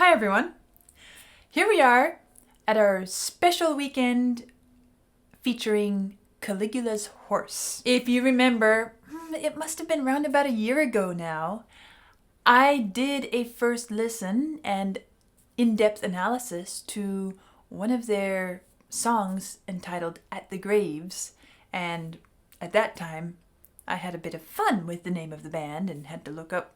Hi everyone! Here we are at our special weekend featuring Caligula's horse. If you remember, it must have been around about a year ago now, I did a first listen and in-depth analysis to one of their songs entitled At the Graves, and at that time I had a bit of fun with the name of the band and had to look up,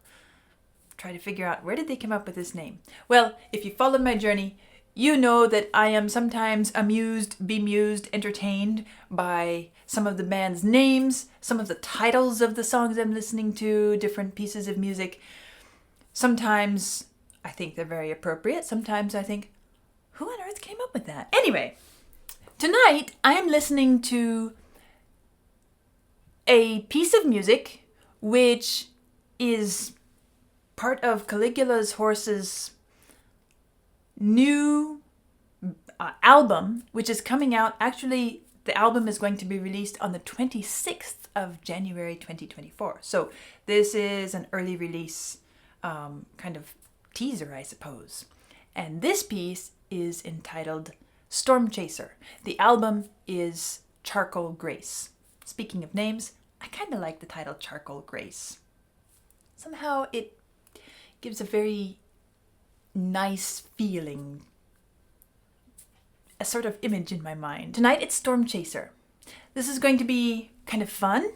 try to figure out where did they come up with this name. Well, if you followed my journey, you know that I am sometimes amused, bemused, entertained by some of the band's names, some of the titles of the songs I'm listening to, different pieces of music. Sometimes I think they're very appropriate. Sometimes I think, who on earth came up with that? Anyway, tonight I am listening to a piece of music which is part of Caligula's horse's new album, which is coming out. Actually, the album is going to be released on the 26th of January 2024. So this is an early release kind of teaser, I suppose. And this piece is entitled Stormchaser. The album is Charcoal Grace. Speaking of names, I kind of like the title Charcoal Grace. Somehow it gives a very nice feeling, a sort of image in my mind. Tonight it's Stormchaser. This is going to be kind of fun,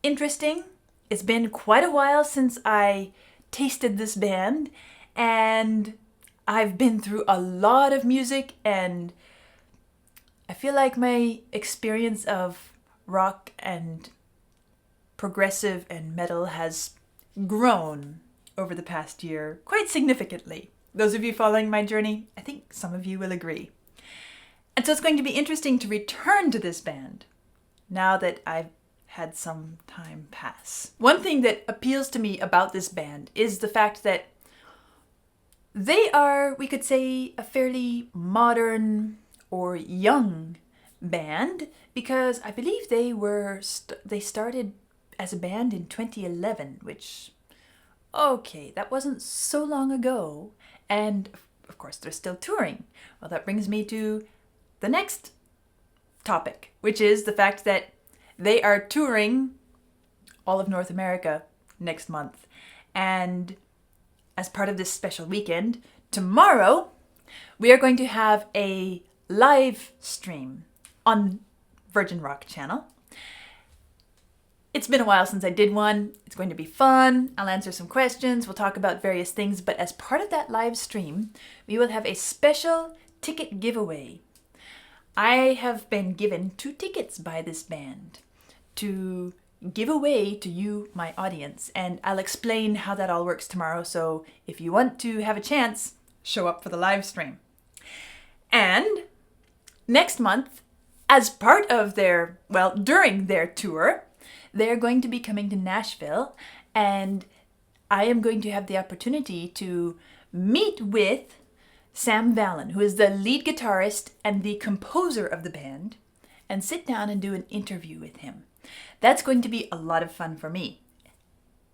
interesting. It's been quite a while since I tasted this band, and I've been through a lot of music, and I feel like my experience of rock and progressive and metal has grown over the past year quite significantly. Those of you following my journey, I think some of you will agree. And so it's going to be interesting to return to this band now that I've had some time pass. One thing that appeals to me about this band is the fact that they are, we could say, a fairly modern or young band, because I believe they started as a band in 2011, which, okay, that wasn't so long ago. And of course, they're still touring. Well, that brings me to the next topic, which is the fact that they are touring all of North America next month. And as part of this special weekend, tomorrow, we are going to have a live stream on Virgin Rock channel. It's been a while since I did one. It's going to be fun. I'll answer some questions. We'll talk about various things. But as part of that live stream, we will have a special ticket giveaway. I have been given 2 tickets by this band to give away to you, my audience. And I'll explain how that all works tomorrow. So if you want to have a chance, show up for the live stream. And next month, as part of during their tour, they're going to be coming to Nashville, and I am going to have the opportunity to meet with Sam Vallon, who is the lead guitarist and the composer of the band, and sit down and do an interview with him. That's going to be a lot of fun for me,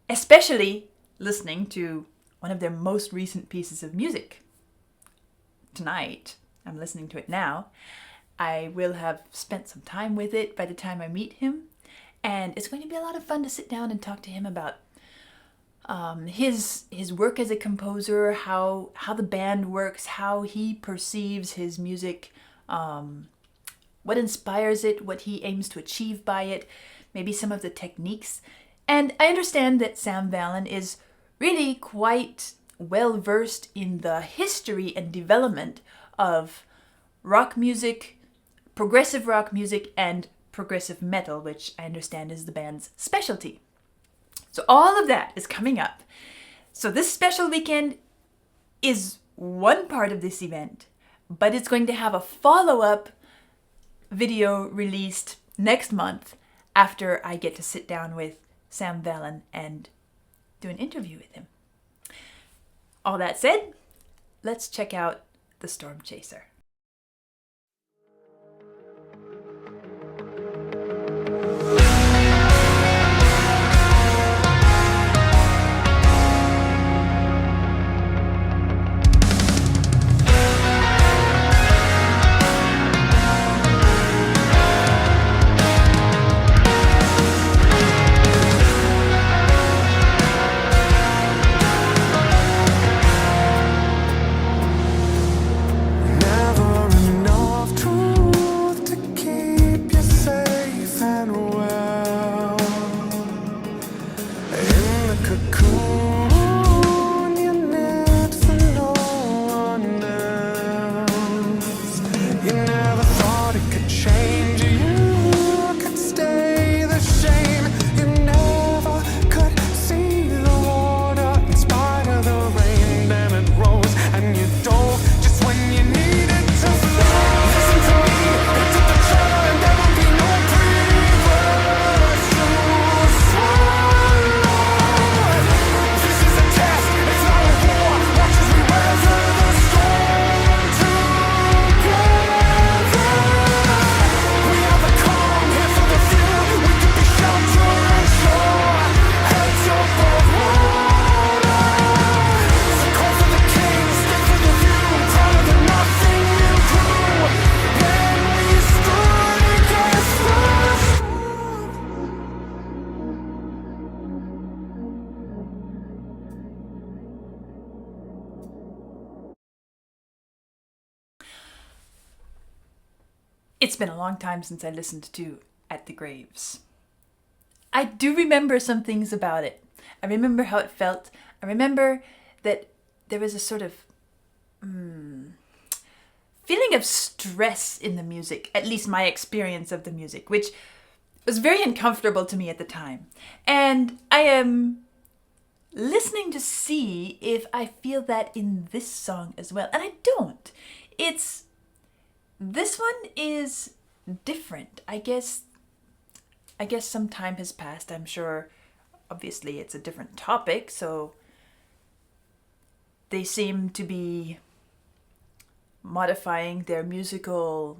especially listening to one of their most recent pieces of music. Tonight, I'm listening to it now. I will have spent some time with it by the time I meet him. And it's going to be a lot of fun to sit down and talk to him about his work as a composer, how the band works, how he perceives his music, what inspires it, what he aims to achieve by it, maybe some of the techniques. And I understand that Sam Vallon is really quite well versed in the history and development of rock music, progressive rock music, and progressive metal, which I understand is the band's specialty. So all of that is coming up. So this special weekend is one part of this event, but it's going to have a follow-up video released next month after I get to sit down with Sam Vallon and do an interview with him. All that said, let's check out the Stormchaser. It's been a long time since I listened to At the Graves. I do remember some things about it. I remember how it felt. I remember that there was a sort of feeling of stress in the music, at least my experience of the music, which was very uncomfortable to me at the time. And I am listening to see if I feel that in this song as well. And I don't. This one is different. I guess some time has passed. I'm sure, obviously, it's a different topic, so they seem to be modifying their musical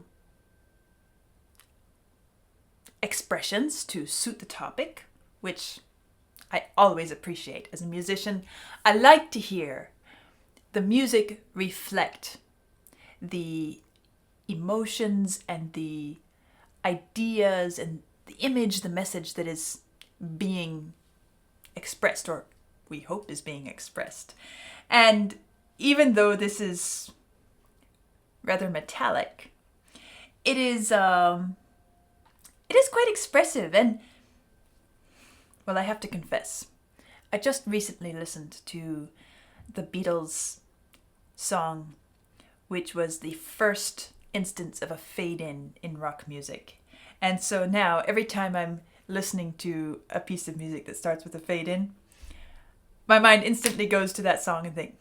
expressions to suit the topic, which I always appreciate. As a musician, I like to hear the music reflect the emotions and the ideas and the image, the message that is being expressed, or we hope is being expressed. And even though this is rather metallic, it is quite expressive. And, well, I have to confess, I just recently listened to the Beatles song, which was the first instance of a fade-in rock music. And so now, every time I'm listening to a piece of music that starts with a fade-in, my mind instantly goes to that song and think,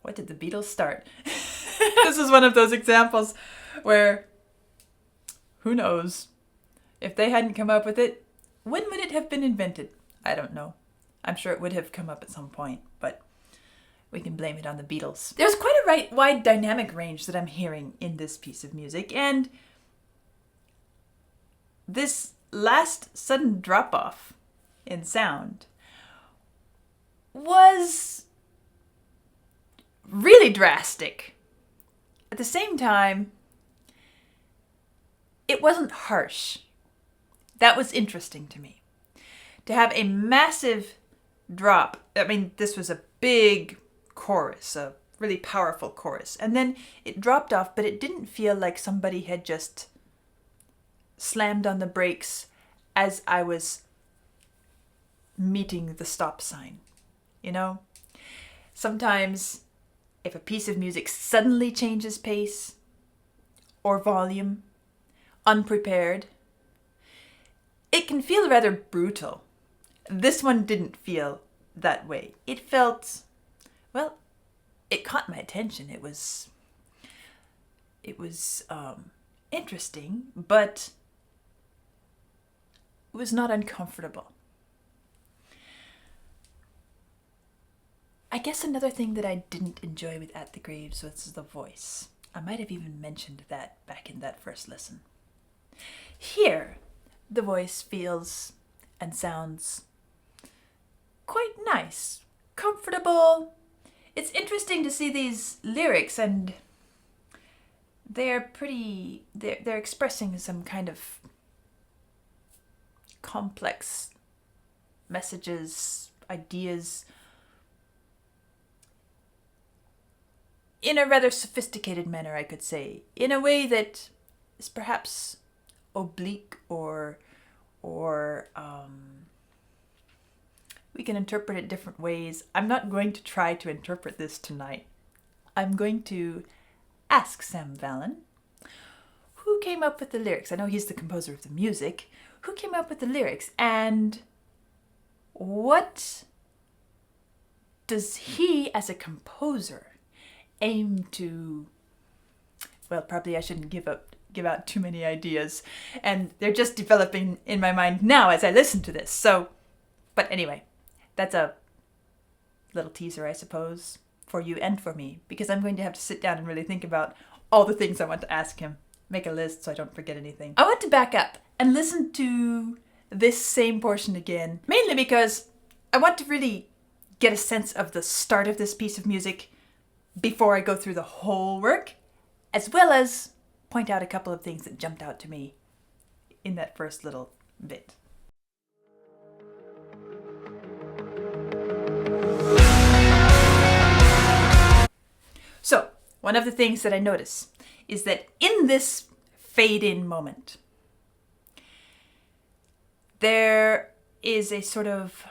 what did the Beatles start? This is one of those examples where, who knows? If they hadn't come up with it, when would it have been invented? I don't know. I'm sure it would have come up at some point, but we can blame it on the Beatles. There's quite a wide dynamic range that I'm hearing in this piece of music, and this last sudden drop-off in sound was really drastic. At the same time, it wasn't harsh. That was interesting to me. To have a massive drop, I mean, this was a big chorus, a really powerful chorus, and then it dropped off, but it didn't feel like somebody had just slammed on the brakes as I was meeting the stop sign. You know? Sometimes if a piece of music suddenly changes pace or volume, unprepared, it can feel rather brutal. This one didn't feel that way. It felt, well, it caught my attention. It was interesting, but it was not uncomfortable. I guess another thing that I didn't enjoy with At the Graves was the voice. I might have even mentioned that back in that first listen. Here, the voice feels and sounds quite nice, comfortable. It's interesting to see these lyrics, and they're expressing some kind of complex messages, ideas, in a rather sophisticated manner, I could say, in a way that is perhaps oblique or we can interpret it different ways. I'm not going to try to interpret this tonight. I'm going to ask Sam Vallon, who came up with the lyrics. I know he's the composer of the music. Who came up with the lyrics, and what does he, as a composer, aim to? Well, probably I shouldn't give out too many ideas, and they're just developing in my mind now as I listen to this. So, but anyway, that's a little teaser, I suppose, for you and for me, because I'm going to have to sit down and really think about all the things I want to ask him. Make a list so I don't forget anything. I want to back up and listen to this same portion again, mainly because I want to really get a sense of the start of this piece of music before I go through the whole work, as well as point out a couple of things that jumped out to me in that first little bit. So, one of the things that I notice is that in this fade-in moment. There is a sort of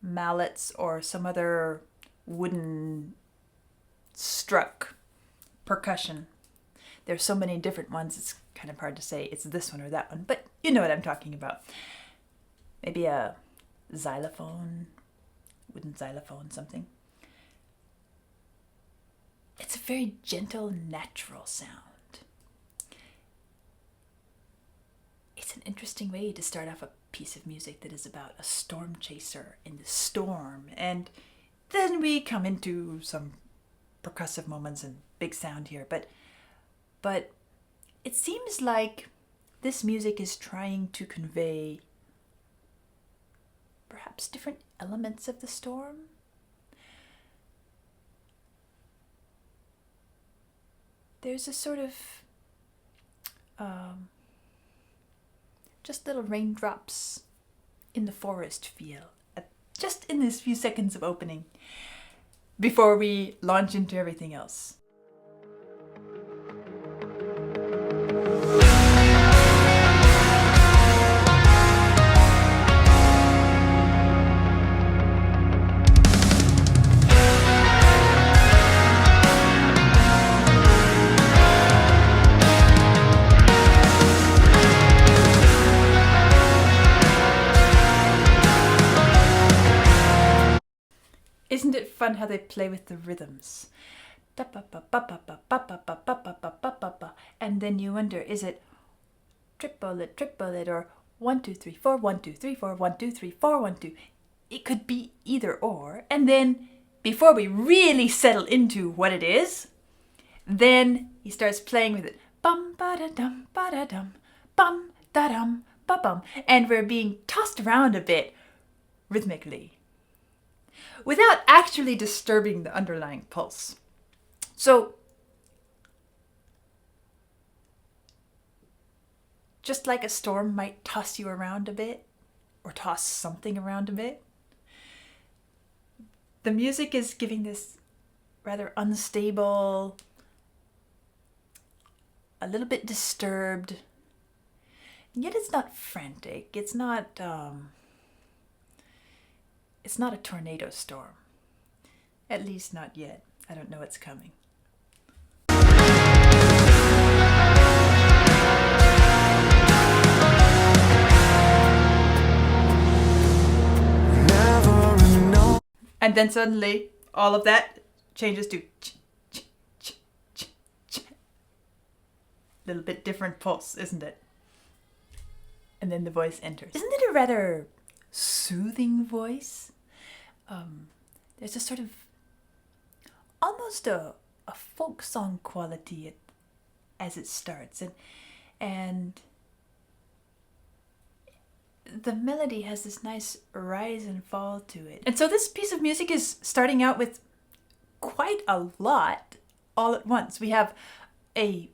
mallets or some other wooden struck percussion. There's so many different ones, it's kind of hard to say it's this one or that one, but you know what I'm talking about. Maybe a xylophone, wooden xylophone, something. It's a very gentle, natural sound. It's an interesting way to start off a piece of music that is about a storm chaser in the storm, and then we come into some percussive moments and big sound here, but it seems like this music is trying to convey perhaps different elements of the storm. There's a sort of just little raindrops in the forest feel, just in this few seconds of opening, before we launch into everything else. Isn't it fun how they play with the rhythms? And then you wonder, is it triple it, or 1 2 3 4 1 2 3 4 1 2 3 4 1 2. It could be either or. And then before we really settle into what it is, then he starts playing with it. Bum ba da dum bum da dum ba bum, and we're being tossed around a bit rhythmically, without actually disturbing the underlying pulse. So, just like a storm might toss you around a bit, or toss something around a bit, the music is giving this rather unstable, a little bit disturbed, and yet it's not frantic, it's not a tornado storm. At least not yet. I don't know what's coming. And then suddenly, all of that changes to little bit different pulse, isn't it? And then the voice enters. Isn't it a rather soothing voice? There's a sort of almost a folk song quality as it starts, and the melody has this nice rise and fall to it. And so this piece of music is starting out with quite a lot all at once. We have a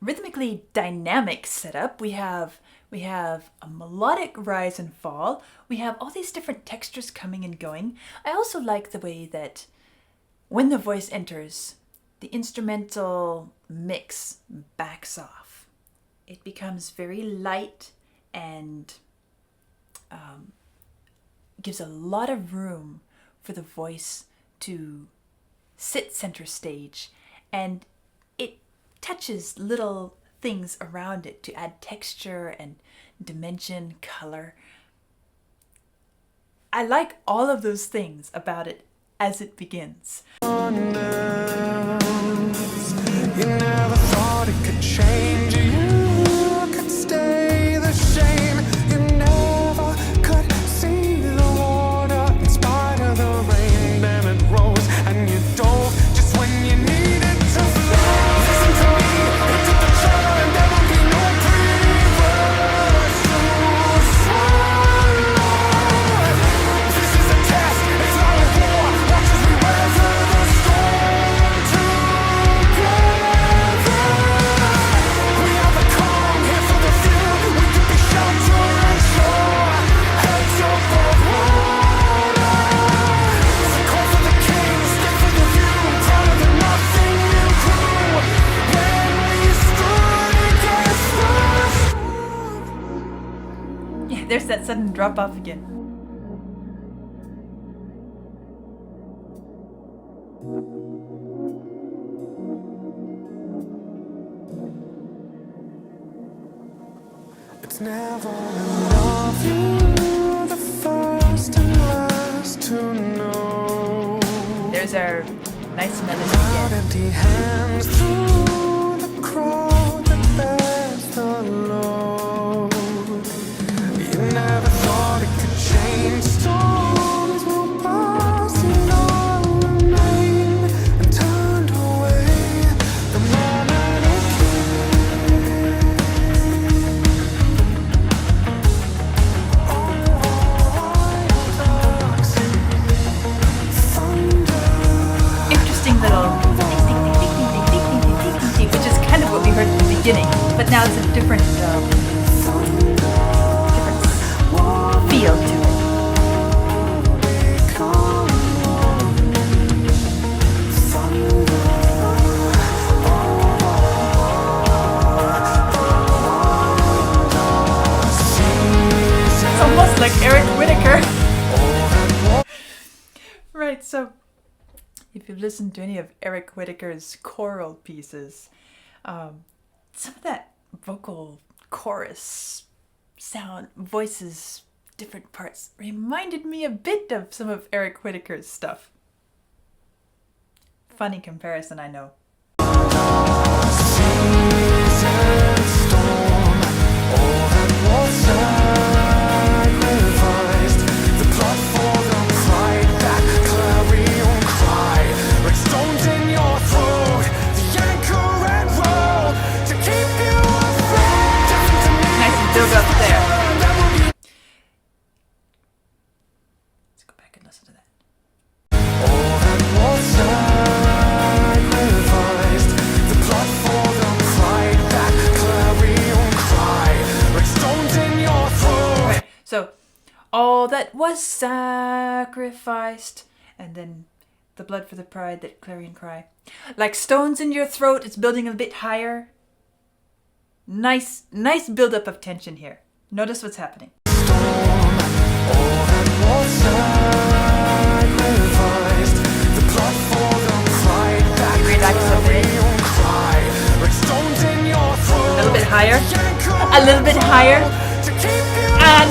rhythmically dynamic setup. We have a melodic rise and fall. We have all these different textures coming and going. I also like the way that when the voice enters, the instrumental mix backs off. It becomes very light and gives a lot of room for the voice to sit center stage, and it touches little things around it to add texture and dimension, color. I like all of those things about it as it begins. You never thought it could change, you could stay the same. You never could see the water in spite of the rain. Then it rose and you dove just when you needed to flow. Listen to me, it took the trouble and there will be no reverse. This is a test, it's not a war. Watch as we weather the storm. There's that sudden drop off again. It's never enough. You're the first and last to know. There's our nice melody again. Empty hands through the crowd that bears the load. You never thought it could change. Storms will pass and all remain. And turned away the moment it Interesting little ding, ding, ding, ding, ding, ding, ding, ding, ding, ding, ding, which is kind of what we heard at the beginning, but now it's a different feel to it. It's almost like Eric Whitacre. Right, so if you've listened to any of Eric Whitacre's choral pieces, some of that vocal chorus sound, voices, different parts, reminded me a bit of some of Eric Whitacre's stuff. Funny comparison, I know. Nice build up there. Let's go back and listen to that. Right, so all that was sacrificed, and then the blood for the pride, that clarion cry. Like stones in your throat, it's building a bit higher. Nice build up of tension here. Notice what's happening. Relax a bit. A little bit higher. A little bit higher. And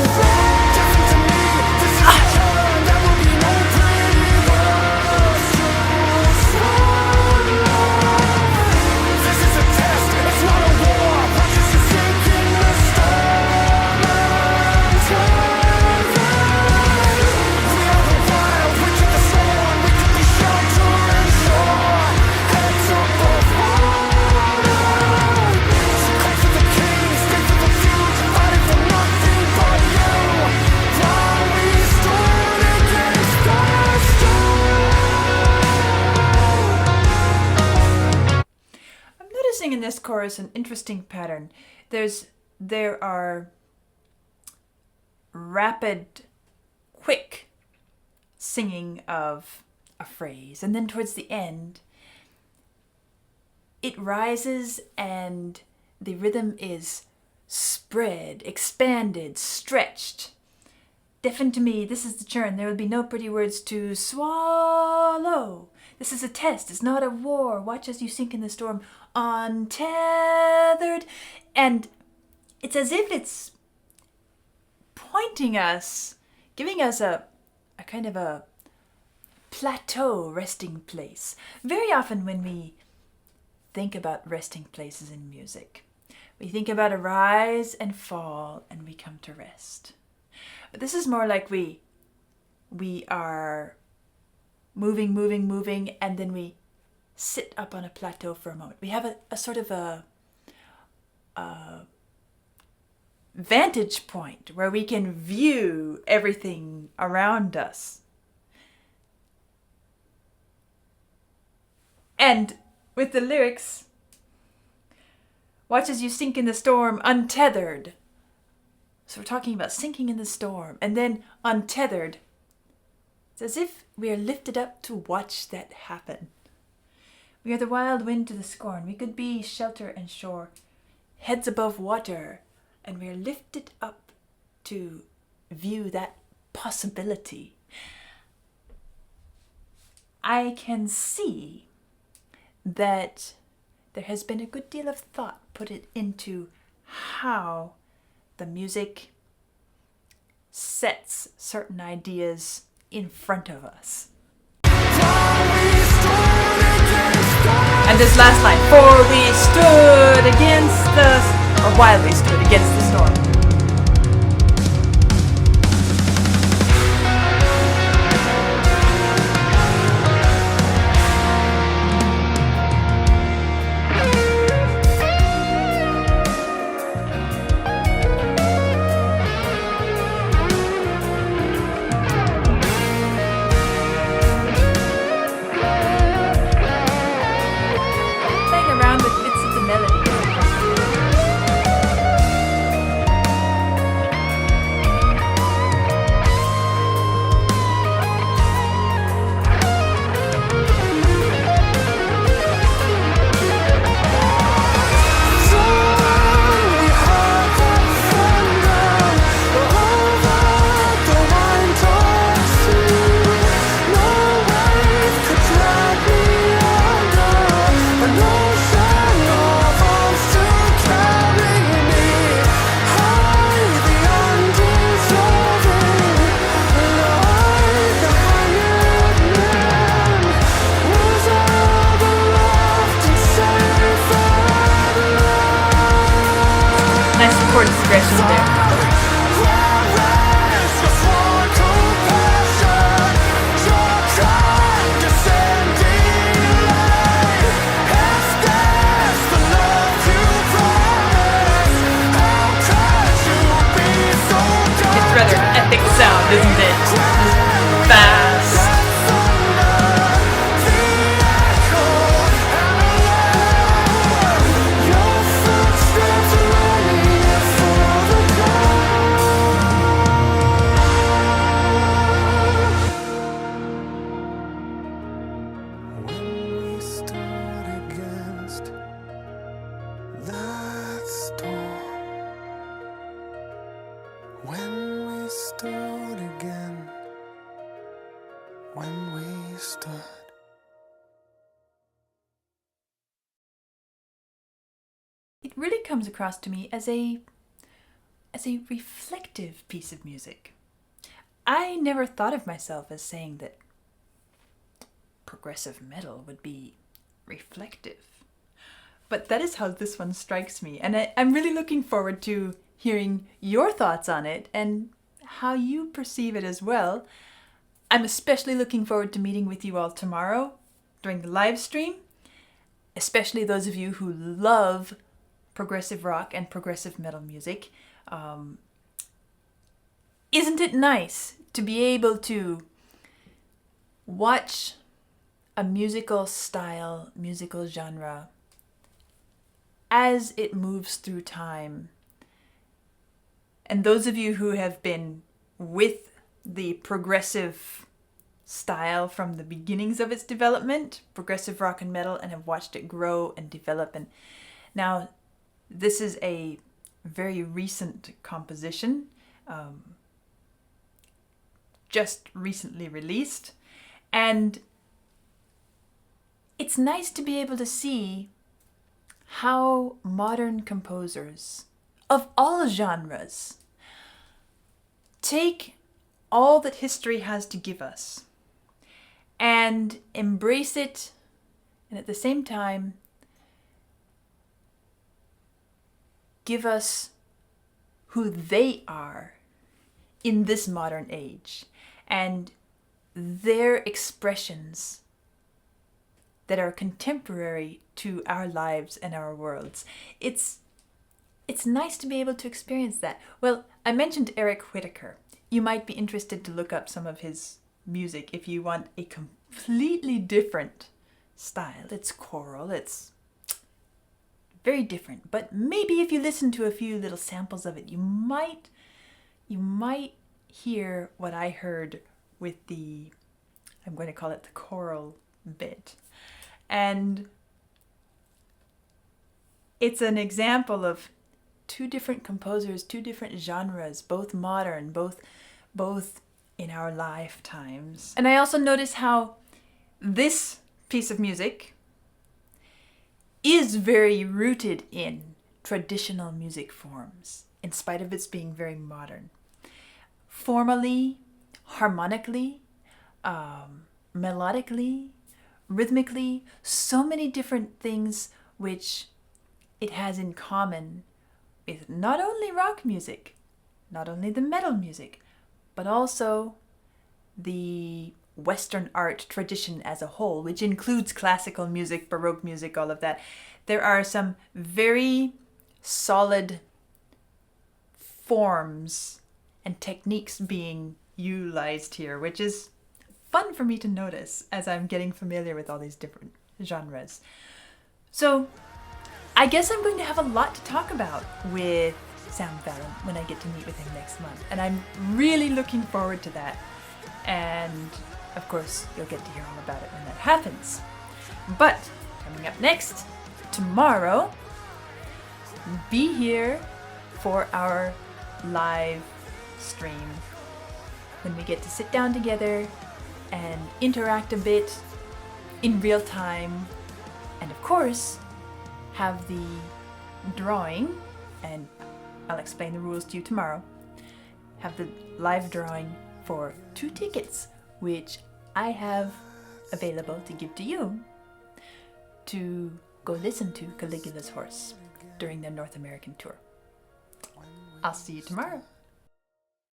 in this chorus an interesting pattern. There are rapid, quick singing of a phrase, and then towards the end it rises and the rhythm is spread, expanded, stretched. Deafen to me, this is the churn. There will be no pretty words to swallow. This is a test, it's not a war. Watch as you sink in the storm, untethered. And it's as if it's pointing us, giving us a kind of a plateau resting place. Very often when we think about resting places in music, we think about a rise and fall and we come to rest. But this is more like we are moving, and then we sit up on a plateau for a moment. We have a sort of a vantage point where we can view everything around us. And with the lyrics, watch as you sink in the storm, untethered. So we're talking about sinking in the storm, and then untethered. It's as if we are lifted up to watch that happen. We are the wild wind to the scorn. We could be shelter and shore, heads above water, and we are lifted up to view that possibility, I can see that there has been a good deal of thought put into how the music sets certain ideas in front of us. And this last line, for we stood against or while we stood against the storm. Isn't it? Fast. When we stood against that storm, when we stood again, when we stood. It really comes across to me as a reflective piece of music. I never thought of myself as saying that progressive metal would be reflective. But that is how this one strikes me. And I'm really looking forward to hearing your thoughts on it and how you perceive it as well. I'm especially looking forward to meeting with you all tomorrow during the live stream, especially those of you who love progressive rock and progressive metal music. Isn't it nice to be able to watch a musical style, musical genre, as it moves through time? And those of you who have been with the progressive style from the beginnings of its development, progressive rock and metal, and have watched it grow and develop. And now this is a very recent composition, just recently released. And it's nice to be able to see how modern composers of all genres take all that history has to give us and embrace it, and at the same time give us who they are in this modern age and their expressions that are contemporary to our lives and our worlds. It's nice to be able to experience that. Well, I mentioned Eric Whitacre. You might be interested to look up some of his music if you want a completely different style. It's choral, it's very different. But maybe if you listen to a few little samples of it, you might hear what I heard with the, I'm going to call it the choral bit. And it's an example of two different composers, two different genres, both modern, both in our lifetimes. And I also notice how this piece of music is very rooted in traditional music forms, in spite of its being very modern. Formally, harmonically, melodically, rhythmically, so many different things which it has in common with not only rock music, not only the metal music, but also the Western art tradition as a whole, which includes classical music, Baroque music, all of that. There are some very solid forms and techniques being utilized here, which is fun for me to notice as I'm getting familiar with all these different genres. So I guess I'm going to have a lot to talk about with Sam Fallon when I get to meet with him next month. And I'm really looking forward to that. And of course, you'll get to hear all about it when that happens. But coming up next, tomorrow, be here for our live stream when we get to sit down together and interact a bit in real time, and of course have the drawing, and I'll explain the rules to you tomorrow, have the live drawing for 2 tickets which I have available to give to you to go listen to Caligula's Horse during their North American tour. I'll see you tomorrow.